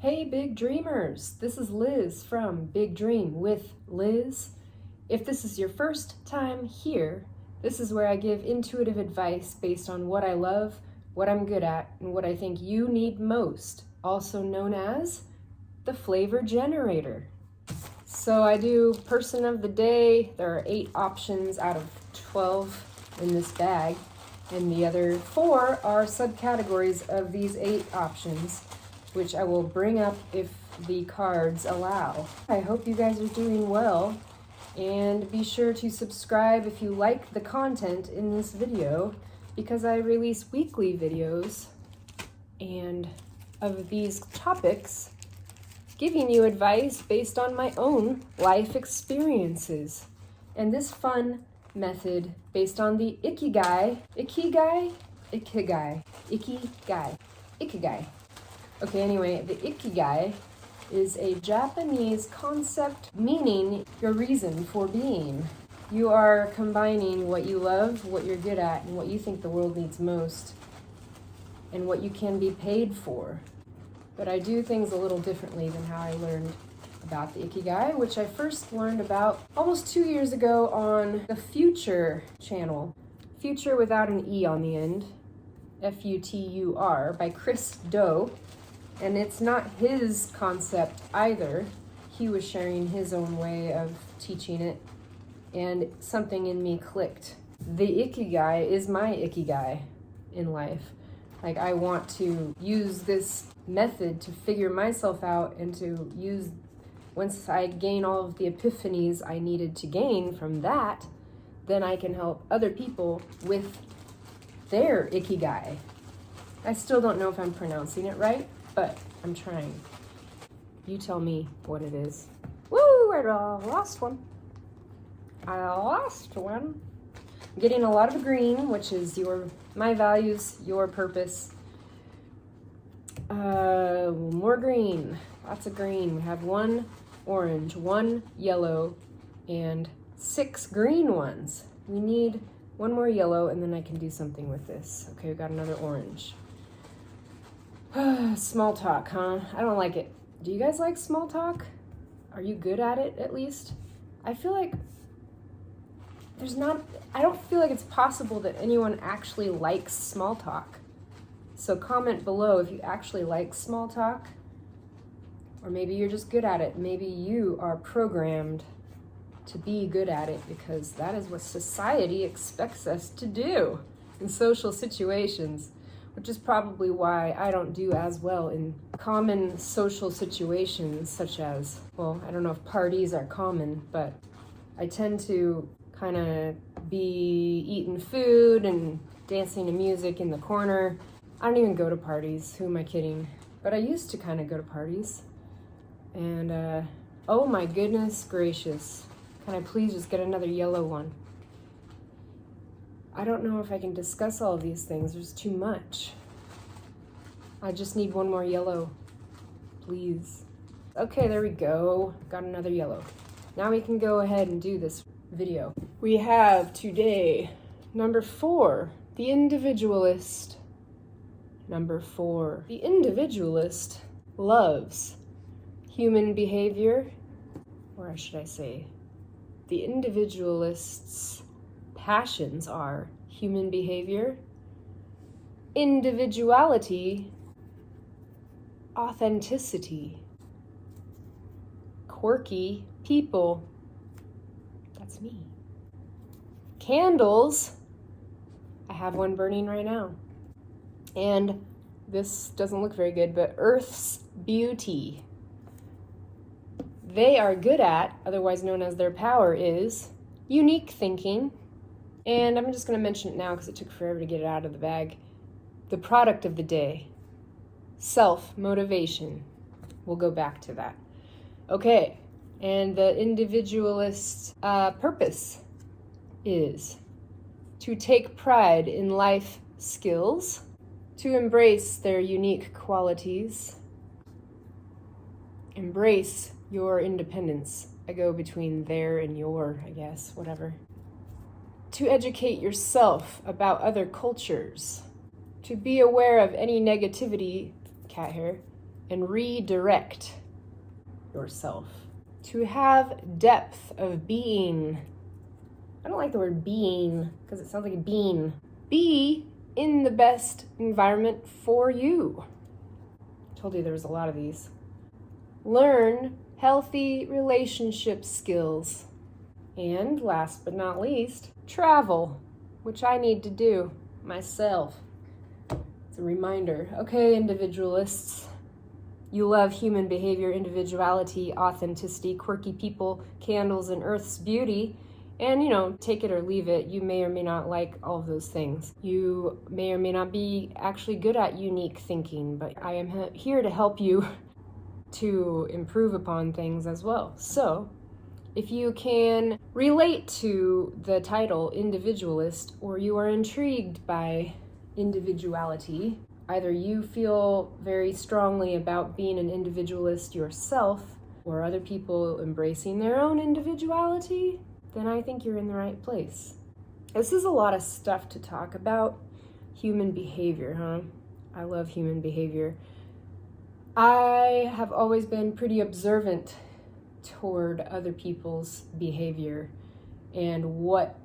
Hey big dreamers, this is Liz from Big Dream with Liz. If this is your first time here, this is where I give intuitive advice based on what I love, what I'm good at, and what I think you need most, also known as the flavor generator. So I do person of the day. There are 8 options out of 12 in this bag, and the other 4 are subcategories of these 8 options, which I will bring up if the cards allow. I hope you guys are doing well, and be sure to subscribe if you like the content in this video, because I release weekly videos and of these topics, giving you advice based on my own life experiences. And this fun method based on the ikigai. Okay, anyway, the ikigai is a Japanese concept meaning your reason for being. You are combining what you love, what you're good at, and what you think the world needs most, and what you can be paid for. But I do things a little differently than how I learned about the ikigai, which I first learned about almost 2 years ago on the Future channel. Future without an E on the end, Futur, by Chris Do. And it's not his concept either. He was sharing his own way of teaching it, and something in me clicked. The ikigai is my ikigai in life. Like, I want to use this method to figure myself out and to use, once I gain all of the epiphanies I needed to gain from that, then I can help other people with their ikigai. I still don't know if I'm pronouncing it right, but I'm trying. You tell me what it is. Woo, I lost one. I'm getting a lot of green, which is my values, your purpose. More green, lots of green. We have 1 orange, 1 yellow, and 6 green ones. We need 1 more yellow, and then I can do something with this. Okay, we got another orange. Small talk, huh? I don't like it. Do you guys like small talk? Are you good at it, at least? I feel like I don't feel like it's possible that anyone actually likes small talk. So comment below if you actually like small talk, or maybe you're just good at it. Maybe you are programmed to be good at it because that is what society expects us to do in social situations, which is probably why I don't do as well in common social situations, such as, well, I don't know if parties are common, but I tend to kind of be eating food and dancing to music in the corner. I don't even go to parties. Who am I kidding? But I used to kind of go to parties. And, oh my goodness gracious. Can I please just get another yellow one? I don't know if I can discuss all of these things. There's too much. I just need 1 more yellow, please. Okay, there we go. Got another yellow. Now we can go ahead and do this video. We have today number 4, the Individualist. Number 4, the Individualist loves human behavior, or should I say, the Individualist's passions are human behavior, individuality, authenticity, quirky people, that's me, candles, I have one burning right now, and this doesn't look very good, but Earth's beauty. They are good at, otherwise known as their power is, unique thinking. And I'm just going to mention it now because it took forever to get it out of the bag. The product of the day, self-motivation. We'll go back to that. Okay, and the Individualist's purpose is to take pride in life skills, to embrace their unique qualities, embrace your independence. I go between their and your, I guess, whatever. To educate yourself about other cultures, to be aware of any negativity, cat hair, and redirect yourself. To have depth of being. I don't like the word being because it sounds like a bean. Be in the best environment for you. I told you there was a lot of these. Learn healthy relationship skills. And last but not least, travel, which I need to do myself. It's a reminder. Okay, individualists. You love human behavior, individuality, authenticity, quirky people, candles, and Earth's beauty. And, take it or leave it. You may or may not like all of those things. You may or may not be actually good at unique thinking, but I am here to help you to improve upon things as well. So, if you can relate to the title Individualist, or you are intrigued by individuality, either you feel very strongly about being an individualist yourself, or other people embracing their own individuality, then I think you're in the right place. This is a lot of stuff to talk about. Human behavior, huh? I love human behavior. I have always been pretty observant toward other people's behavior and what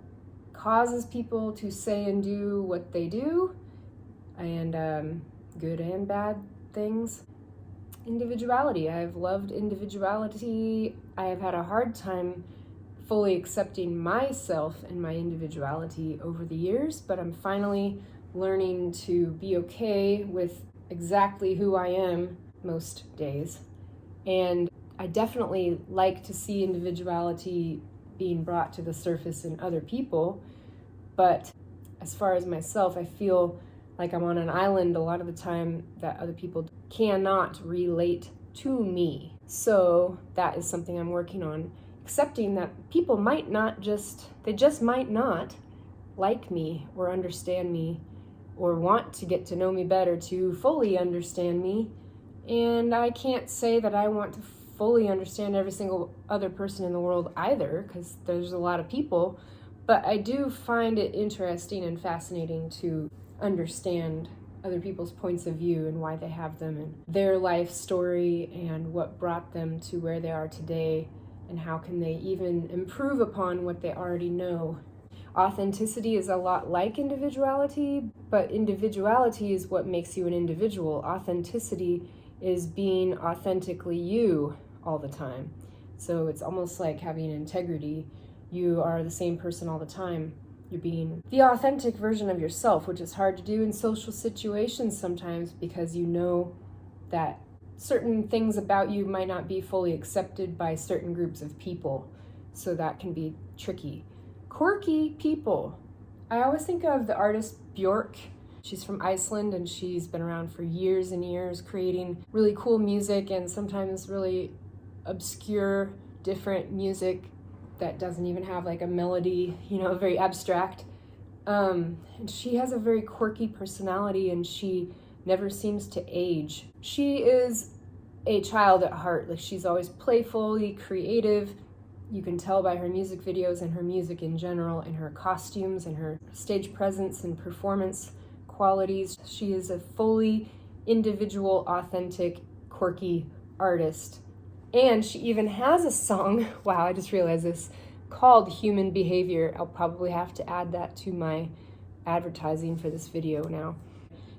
causes people to say and do what they do, and good and bad things. Individuality. I've loved individuality. I have had a hard time fully accepting myself and my individuality over the years, but I'm finally learning to be okay with exactly who I am most days. And I definitely like to see individuality being brought to the surface in other people, but as far as myself, I feel like I'm on an island a lot of the time that other people cannot relate to me. So that is something I'm working on, accepting that people might just might not like me or understand me or want to get to know me better to fully understand me. And I can't say that I want to fully understand every single other person in the world either, because there's a lot of people, but I do find it interesting and fascinating to understand other people's points of view and why they have them, and their life story and what brought them to where they are today, and how can they even improve upon what they already know. Authenticity is a lot like individuality, but individuality is what makes you an individual. Authenticity is being authentically you all the time. So it's almost like having integrity. You are the same person all the time. You're being the authentic version of yourself, which is hard to do in social situations sometimes, because you know that certain things about you might not be fully accepted by certain groups of people. So that can be tricky. Quirky people. I always think of the artist Björk. She's from Iceland, and she's been around for years and years creating really cool music and sometimes really obscure, different music that doesn't even have like a melody, very abstract. And she has a very quirky personality, and she never seems to age. She is a child at heart. Like, she's always playfully creative. You can tell by her music videos and her music in general, and her costumes and her stage presence and performance qualities. She is a fully individual, authentic, quirky artist. And she even has a song, wow, I just realized this, called Human Behavior. I'll probably have to add that to my advertising for this video now.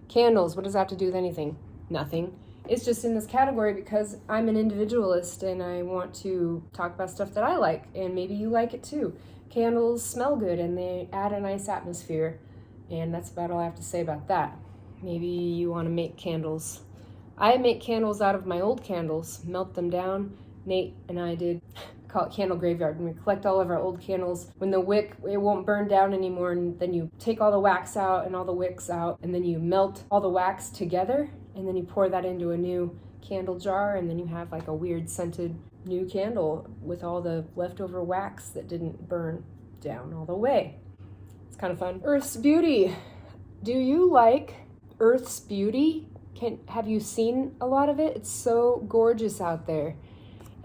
Candles, what does that have to do with anything? Nothing. It's just in this category because I'm an individualist and I want to talk about stuff that I like, and maybe you like it too. Candles smell good and they add a nice atmosphere, and that's about all I have to say about that. Maybe you want to make candles. I make candles out of my old candles, melt them down. Nate and I did, call it candle graveyard, and we collect all of our old candles. When the wick, it won't burn down anymore, and then you take all the wax out and all the wicks out, and then you melt all the wax together, and then you pour that into a new candle jar, and then you have like a weird scented new candle with all the leftover wax that didn't burn down all the way. It's kind of fun. Earth's beauty. Do you like Earth's beauty? Have you seen a lot of it? It's so gorgeous out there.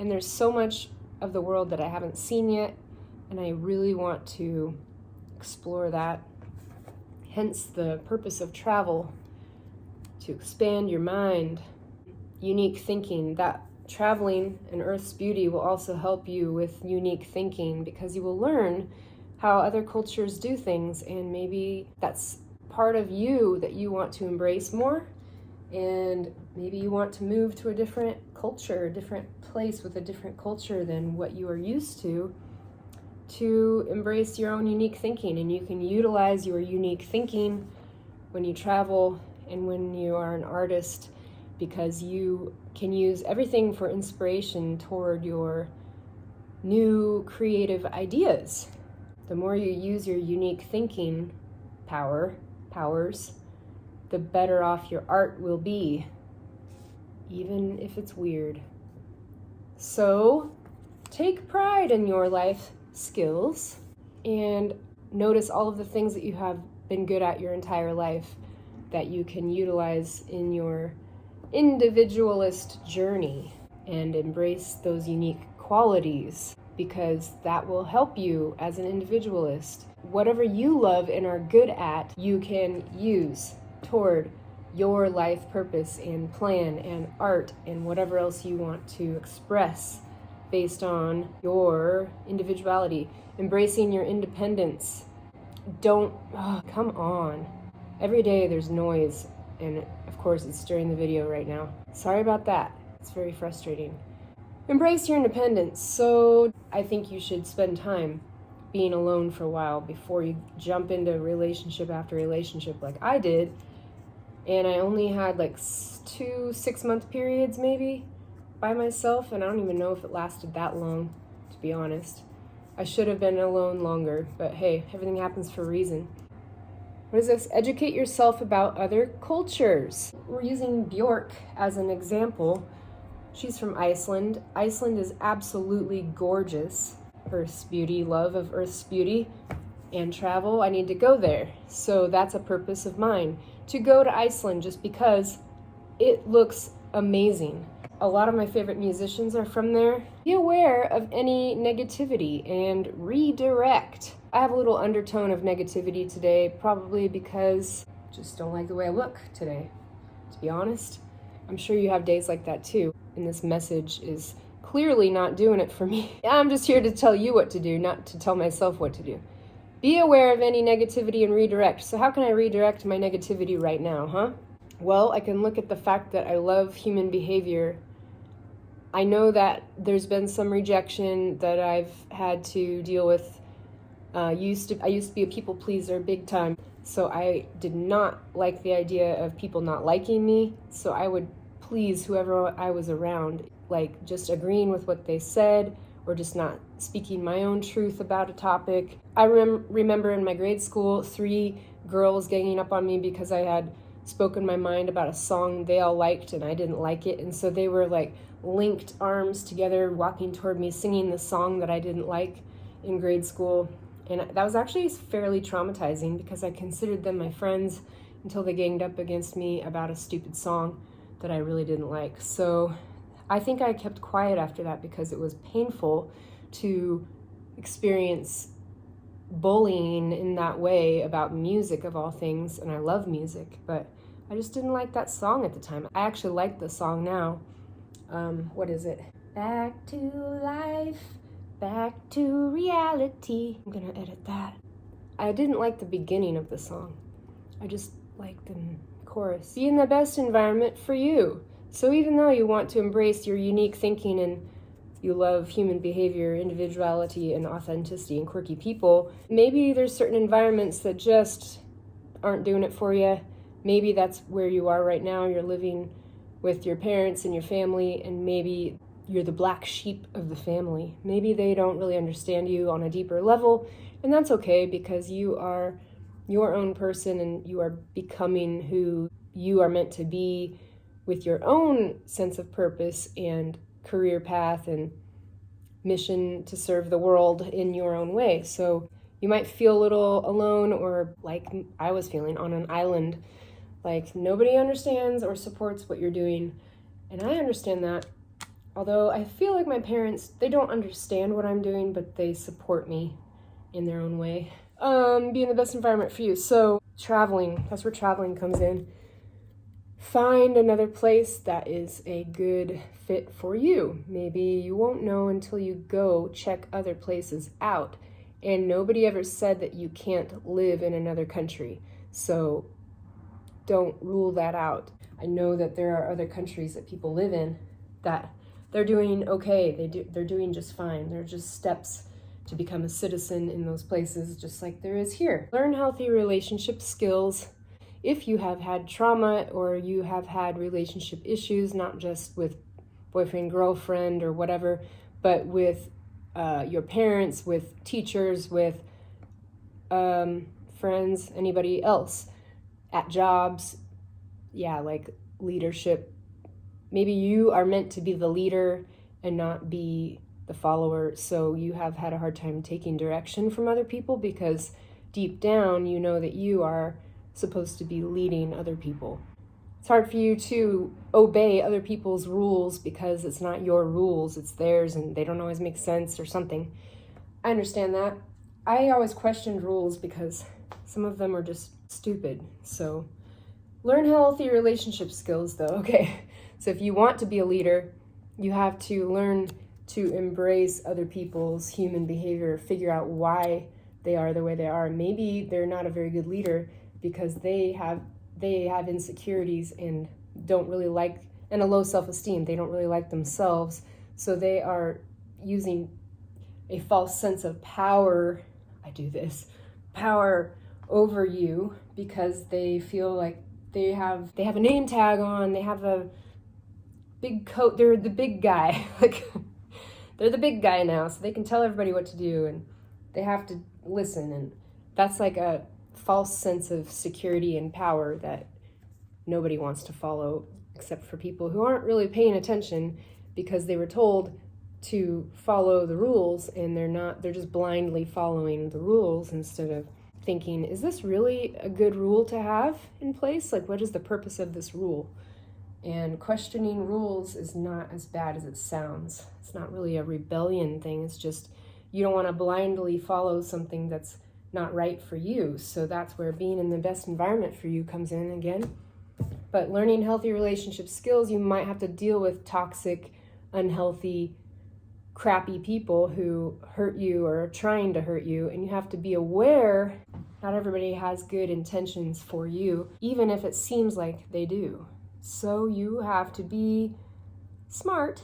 And there's so much of the world that I haven't seen yet, and I really want to explore that. Hence the purpose of travel, to expand your mind. unique thinking. That traveling and Earth's beauty will also help you with unique thinking, because you will learn how other cultures do things, and maybe that's part of you that you want to embrace more, and maybe you want to move to a different culture, a different place with a different culture than what you are used to embrace your own unique thinking. And you can utilize your unique thinking when you travel and when you are an artist, because you can use everything for inspiration toward your new creative ideas. The more you use your unique thinking powers, the better off your art will be, even if it's weird. So take pride in your life skills and notice all of the things that you have been good at your entire life that you can utilize in your individualist journey, and embrace those unique qualities, because that will help you as an individualist. Whatever you love and are good at, you can use toward your life purpose and plan and art and whatever else you want to express based on your individuality. Embracing your independence. Come on. Every day there's noise, and of course it's during the video right now. Sorry about that. It's very frustrating. Embrace your independence. So I think you should spend time being alone for a while before you jump into relationship after relationship like I did. And I only had like 2 6-month periods maybe by myself, and I don't even know if it lasted that long, to be honest. I should have been alone longer, but hey, everything happens for a reason. What is this? Educate yourself about other cultures. We're using Björk as an example. She's from Iceland. Iceland is absolutely gorgeous. Earth's beauty, love of Earth's beauty, and travel. I need to go there. So that's a purpose of mine, to go to Iceland just because it looks amazing. A lot of my favorite musicians are from there. Be aware of any negativity and redirect. I have a little undertone of negativity today, probably because I just don't like the way I look today, to be honest. I'm sure you have days like that too, and this message is clearly not doing it for me. I'm just here to tell you what to do, not to tell myself what to do. Be aware of any negativity and redirect. So how can I redirect my negativity right now, huh? Well, I can look at the fact that I love human behavior. I know that there's been some rejection that I've had to deal with. I used to be a people pleaser big time, so I did not like the idea of people not liking me, so I would please whoever I was around, like just agreeing with what they said or just not speaking my own truth about a topic. I remember in my grade school 3 girls ganging up on me because I had spoken my mind about a song they all liked and I didn't like it, and so they were like linked arms together walking toward me singing the song that I didn't like in grade school. And that was actually fairly traumatizing because I considered them my friends until they ganged up against me about a stupid song that I really didn't like. So I think I kept quiet after that because it was painful to experience bullying in that way about music of all things. And I love music, but I just didn't like that song at the time. I actually like the song now. What is it? Back to life. Back to reality. I'm gonna edit that. I didn't like the beginning of the song. I just liked the chorus. Be in the best environment for you. So even though you want to embrace your unique thinking and you love human behavior, individuality, and authenticity and quirky people, maybe there's certain environments that just aren't doing it for you. Maybe that's where you are right now. You're living with your parents and your family, and maybe you're the black sheep of the family. Maybe they don't really understand you on a deeper level, and that's okay because you are your own person and you are becoming who you are meant to be with your own sense of purpose and career path and mission to serve the world in your own way. So you might feel a little alone, or like I was feeling, on an island, like nobody understands or supports what you're doing. And I understand that. Although I feel like my parents, they don't understand what I'm doing, but they support me in their own way. Be in the best environment for you. So traveling, that's where traveling comes in. find another place that is a good fit for you. Maybe you won't know until you go check other places out. And nobody ever said that you can't live in another country. So don't rule that out. I know that there are other countries that people live in that they're doing okay. They're doing just fine. They're just steps to become a citizen in those places, just like there is here. Learn healthy relationship skills. If you have had trauma or you have had relationship issues, not just with boyfriend, girlfriend, or whatever, but with your parents, with teachers, with friends, anybody else, at jobs, like leadership. Maybe you are meant to be the leader and not be the follower, so you have had a hard time taking direction from other people because deep down you know that you are supposed to be leading other people. It's hard for you to obey other people's rules because it's not your rules, it's theirs, and they don't always make sense or something. I understand that. I always questioned rules because some of them are just stupid. So learn healthy relationship skills though. Okay, so if you want to be a leader, you have to learn to embrace other people's human behavior, figure out why they are the way they are. Maybe they're not a very good leader because they have insecurities and don't really like, and a low self-esteem. They don't really like themselves. So they are using a false sense of power. Power over you because they feel like they have a name tag on, they have a big coat, they're the big guy. Like they're the big guy now, so they can tell everybody what to do and they have to listen, and that's like a false sense of security and power that nobody wants to follow except for people who aren't really paying attention because they were told to follow the rules and they're just blindly following the rules instead of thinking, is this really a good rule to have in place? Like, what is the purpose of this rule? And questioning rules is not as bad as it sounds. It's not really a rebellion thing. It's just you don't want to blindly follow something that's not right for you. So that's where being in the best environment for you comes in again. But learning healthy relationship skills, you might have to deal with toxic, unhealthy, crappy people who hurt you or are trying to hurt you, and you have to be aware not everybody has good intentions for you, even if it seems like they do. So you have to be smart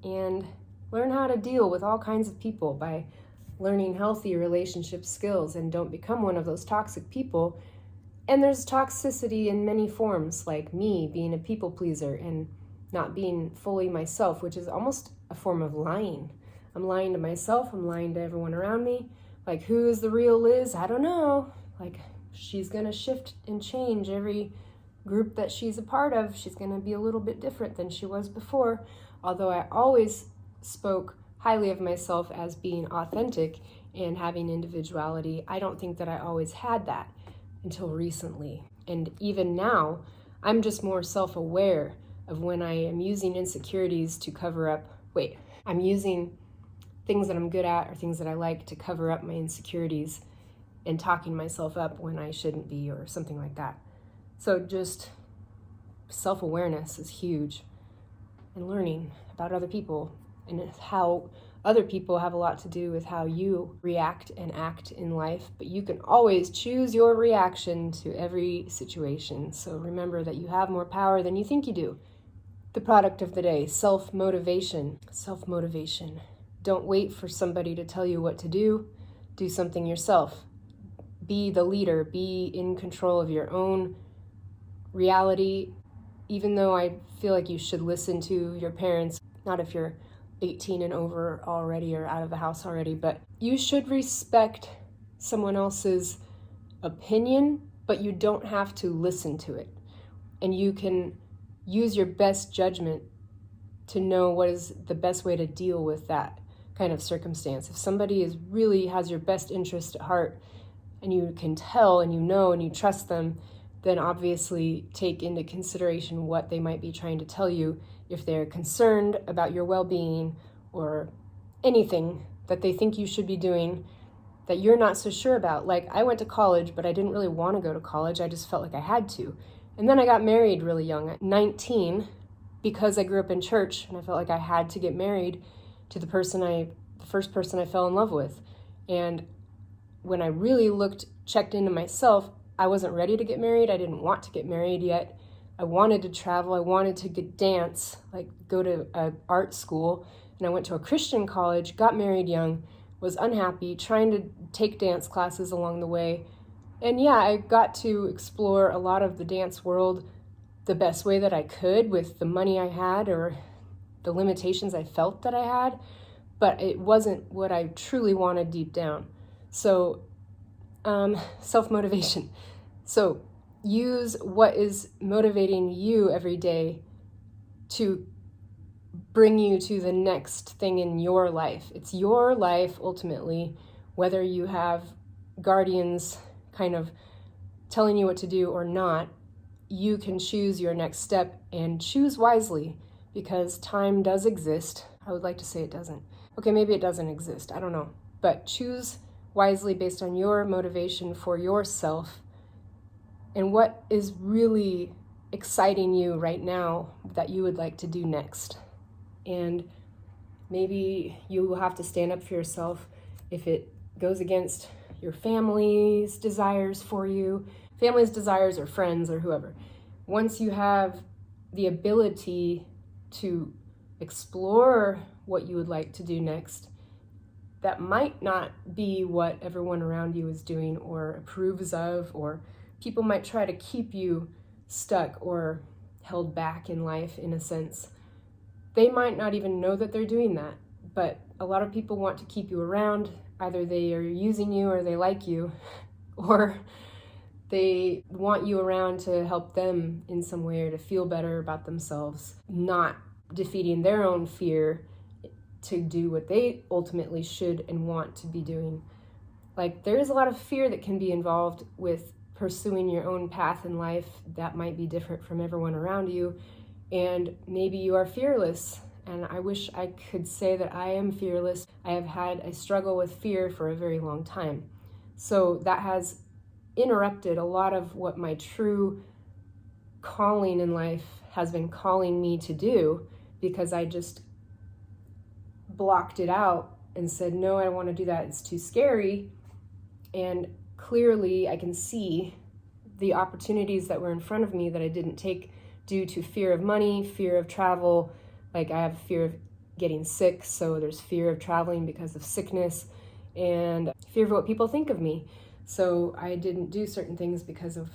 and learn how to deal with all kinds of people by learning healthy relationship skills, and don't become one of those toxic people. And there's toxicity in many forms, like me being a people pleaser and not being fully myself, which is almost a form of lying. I'm lying to myself, I'm lying to everyone around me. Like, who is the real Liz? I don't know. Like, she's gonna shift and change every group that she's a part of. She's gonna be a little bit different than she was before. Although I always spoke highly of myself as being authentic and having individuality, I don't think that I always had that until recently. And even now, I'm just more self-aware of when I am using insecurities to cover up, I'm using things that I'm good at or things that I like to cover up my insecurities and talking myself up when I shouldn't be or something like that. So just self-awareness is huge, and learning about other people and how other people have a lot to do with how you react and act in life, but you can always choose your reaction to every situation. So remember that you have more power than you think you do. The product of the day, self-motivation. Self-motivation. Don't wait for somebody to tell you what to do. Do something yourself. Be the leader. Be in control of your own reality. Even though I feel like you should listen to your parents, not if you're 18 and over already or out of the house already, but you should respect someone else's opinion, but you don't have to listen to it. And you can use your best judgment to know what is the best way to deal with that kind of circumstance. If somebody really has your best interest at heart and you can tell and you know and you trust them, then obviously take into consideration what they might be trying to tell you if they're concerned about your well-being or anything that they think you should be doing that you're not so sure about. Like, I went to college, but I didn't really want to go to college. I just felt like I had to. And then I got married really young, at 19, because I grew up in church and I felt like I had to get married to the first person I fell in love with. And when I really checked into myself, I wasn't ready to get married. I didn't want to get married yet. I wanted to travel. I wanted to dance, like go to an art school. And I went to a Christian college, got married young, was unhappy, trying to take dance classes along the way. And yeah, I got to explore a lot of the dance world the best way that I could with the money I had or the limitations I felt that I had, but it wasn't what I truly wanted deep down. So, self-motivation. So use what is motivating you every day to bring you to the next thing in your life. It's your life, ultimately, whether you have guardians kind of telling you what to do or not. You can choose your next step and choose wisely, because time does exist. I would like to say it doesn't. Okay, maybe it doesn't exist. I don't know. But choose wisely based on your motivation for yourself and what is really exciting you right now that you would like to do next. And maybe you will have to stand up for yourself if it goes against your family's desires for you, family's desires or friends or whoever. Once you have the ability to explore what you would like to do next, that might not be what everyone around you is doing or approves of, or people might try to keep you stuck or held back in life in a sense. They might not even know that they're doing that, but a lot of people want to keep you around. Either they are using you or they like you, or they want you around to help them in some way or to feel better about themselves, not defeating their own fear to do what they ultimately should and want to be doing. Like, there is a lot of fear that can be involved with pursuing your own path in life that might be different from everyone around you. And maybe you are fearless. And I wish I could say that I am fearless. I have had a struggle with fear for a very long time. So that has interrupted a lot of what my true calling in life has been calling me to do, because I just blocked it out and said, no, I don't want to do that. It's too scary. And clearly I can see the opportunities that were in front of me that I didn't take due to fear of money, fear of travel. Like, I have fear of getting sick, so there's fear of traveling because of sickness, and fear of what people think of me. So I didn't do certain things because of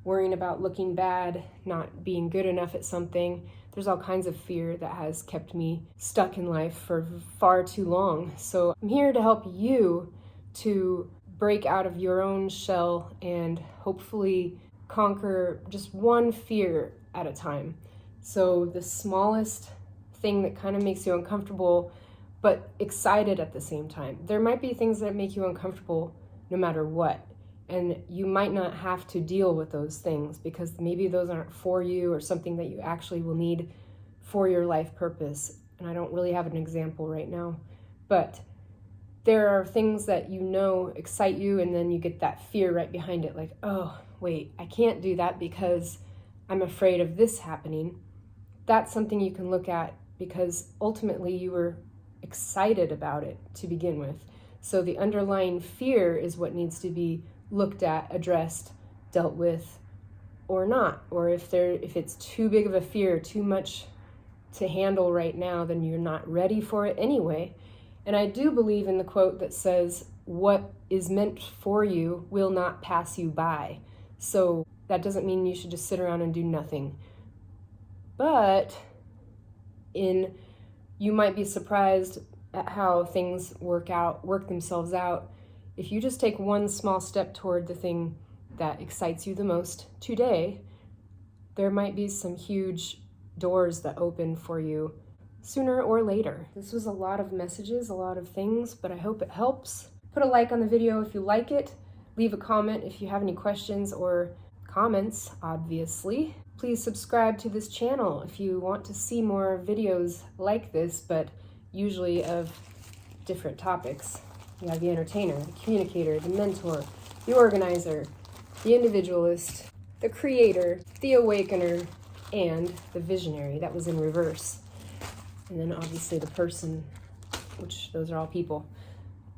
worrying about looking bad, not being good enough at something. There's all kinds of fear that has kept me stuck in life for far too long. So I'm here to help you to break out of your own shell and hopefully conquer just one fear at a time. So the smallest thing that kind of makes you uncomfortable, but excited at the same time. There might be things that make you uncomfortable no matter what. And you might not have to deal with those things because maybe those aren't for you or something that you actually will need for your life purpose. And I don't really have an example right now, but there are things that you know excite you, and then you get that fear right behind it, like, oh, wait, I can't do that because I'm afraid of this happening. That's something you can look at because ultimately you were excited about it to begin with. So the underlying fear is what needs to be looked at, addressed, dealt with, or not. Or if it's too big of a fear, too much to handle right now, then you're not ready for it anyway. And I do believe in the quote that says, what is meant for you will not pass you by. So that doesn't mean you should just sit around and do nothing. But you might be surprised at how things work themselves out. If you just take one small step toward the thing that excites you the most today, there might be some huge doors that open for you sooner or later. This was a lot of messages, a lot of things, but I hope it helps. Put a like on the video if you like it. Leave a comment if you have any questions or comments, obviously. Please subscribe to this channel if you want to see more videos like this, but usually of different topics. You have the entertainer, the communicator, the mentor, the organizer, the individualist, the creator, the awakener, and the visionary. That was in reverse. And then obviously the person, which those are all people.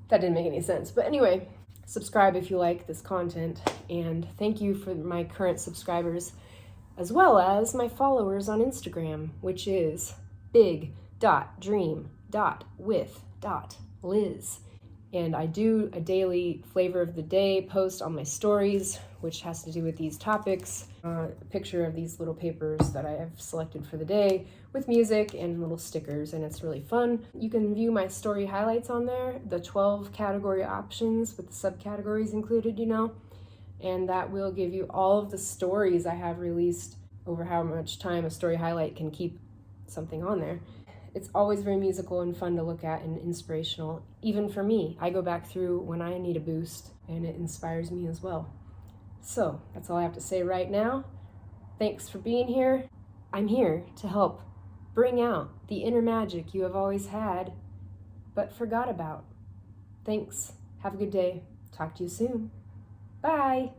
That didn't make any sense. But anyway, subscribe if you like this content. And thank you for my current subscribers, as well as my followers on Instagram, which is big.dream.with.liz. And I do a daily flavor of the day post on my stories, which has to do with these topics. A picture of these little papers that I have selected for the day with music and little stickers, and it's really fun. You can view my story highlights on there, the 12 category options with the subcategories included, and that will give you all of the stories I have released over how much time a story highlight can keep something on there. It's always very musical and fun to look at and inspirational, even for me. I go back through when I need a boost, and it inspires me as well. So that's all I have to say right now. Thanks for being here. I'm here to help bring out the inner magic you have always had, but forgot about. Thanks. Have a good day. Talk to you soon. Bye.